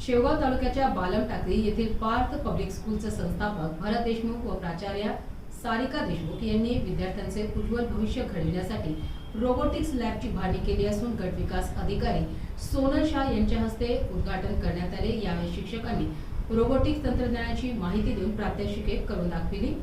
शेवगाव तालुक्याच्या बालम टाकळी येथील पार्थ पब्लिक स्कूलचे संस्थापक भरत देशमुख व प्राचार्या सारिका देशमुख यांनी विद्यार्थ्यांचे उज्ज्वल भविष्य घडविण्यासाठी रोबोटिक्स लॅबची उभारणी केली असून गट विकास अधिकारी सोनल शाह यांच्या हस्ते उद्घाटन करण्यात आले। यावेळी शिक्षकांनी रोबोटिक्स तंत्रज्ञानाची माहिती देऊन प्रात्यक्षिके करून दाखविली।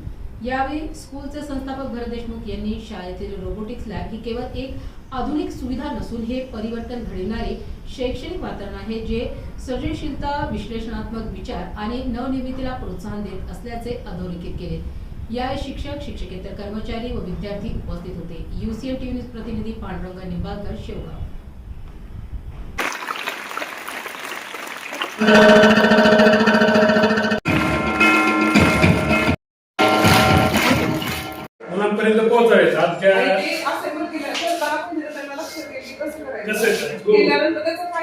यावेळी स्कूलचे संस्थापक भरत देशमुख यांनी शाळेतील रोबोटिक्स लॅब ही केवळ एक आधुनिक सुविधा नसून हे परिवर्तन घडविणारे शैक्षणिक वातावरण आहे, जे सर्जनशीलता, विश्लेषणात्मक विचार आणि नवनिर्मितीला प्रोत्साहन देत असल्याचे अधोरेखित केले। यावेळी शिक्षक, शिक्षकेतर कर्मचारी व विद्यार्थी उपस्थित होते। UCN टीव्ही न्यूज प्रतिनिधी पांडुरंग निंबाळकर, शेवगाव। मुलांपर्यंत पोहोचायचं आजच्या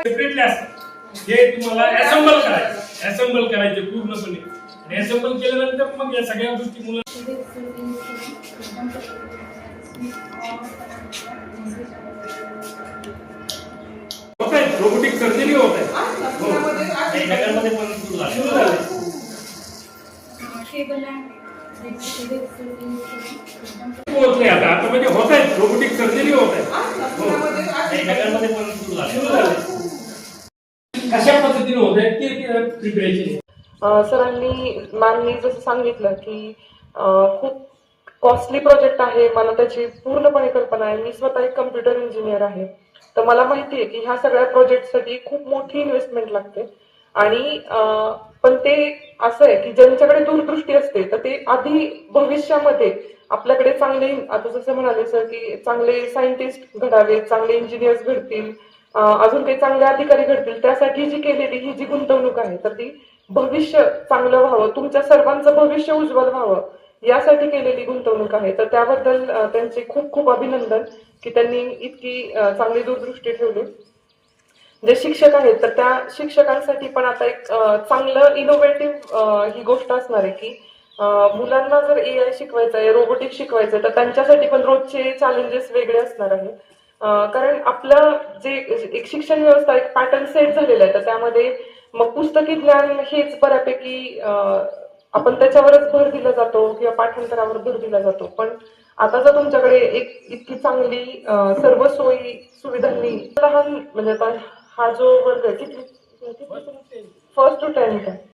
सेपरेटली असतात हे तुम्हाला असेंबल करायचे पूर्णपणे आणि असेंबल केल्यानंतर मग या सगळ्या गोष्टी मुलं होत आहेत। रोबोटिक सर्जरी होत आहे पण सुरू झाले। पोहोचले आता म्हणजे होत आहेत, रोबोटिक सर्जरी होत आहे पण सुरू झाले। कशा पद्धतीने होत आहे ते प्रिपरेशन सरांनी मॅमनी जसं सांगितलं की खूप कॉस्टली प्रोजेक्ट आहे, मला त्याची पूर्णपणे कल्पना आहे। मी स्वतः एक कम्प्युटर इंजिनियर आहे, तर मला माहिती आहे की ह्या सगळ्या प्रोजेक्टसाठी खूप मोठी इन्व्हेस्टमेंट लागते आणि पण ते असं आहे की ज्यांच्याकडे दूरदृष्टी असते तर ते आधी भविष्यामध्ये आपल्याकडे चांगले, आता जसं म्हणाले सर की चांगले सायंटिस्ट घडावेत, चांगले इंजिनियर्स घडतील, अजून काही चांगले अधिकारी घडतील, त्यासाठी जी केलेली ही जी गुंतवणूक आहे तर ती भविष्य चांगलं व्हावं, तुमच्या सर्वांचं भविष्य उज्ज्वल व्हावं यासाठी केलेली गुंतवणूक आहे। तर त्याबद्दल त्यांचे खूप खूप अभिनंदन की त्यांनी इतकी चांगली दूरदृष्टी ठेवली। जे शिक्षक आहेत तर त्या शिक्षकांसाठी पण आता एक चांगलं इनोव्हेटिव्ह ही गोष्ट असणार आहे की मुलांना जर AI शिकवायचं आहे, रोबोटिक्स शिकवायचं तर त्यांच्यासाठी पण रोजचे चॅलेंजेस वेगळे असणार आहे। कारण आपलं जे एक शिक्षण व्यवस्था एक पॅटर्न सेट झालेला आहे, तर त्यामध्ये मग पुस्तकी ज्ञान हेच बऱ्यापैकी आपण त्याच्यावरच भर दिला जातो किंवा पाठांतरावर भर दिला जातो। पण आता जर तुमच्याकडे एक इतकी चांगली सर्व सोयी सुविधांनी लहान म्हणजे आता हा जो वर्ग आहे किती 1st to 10th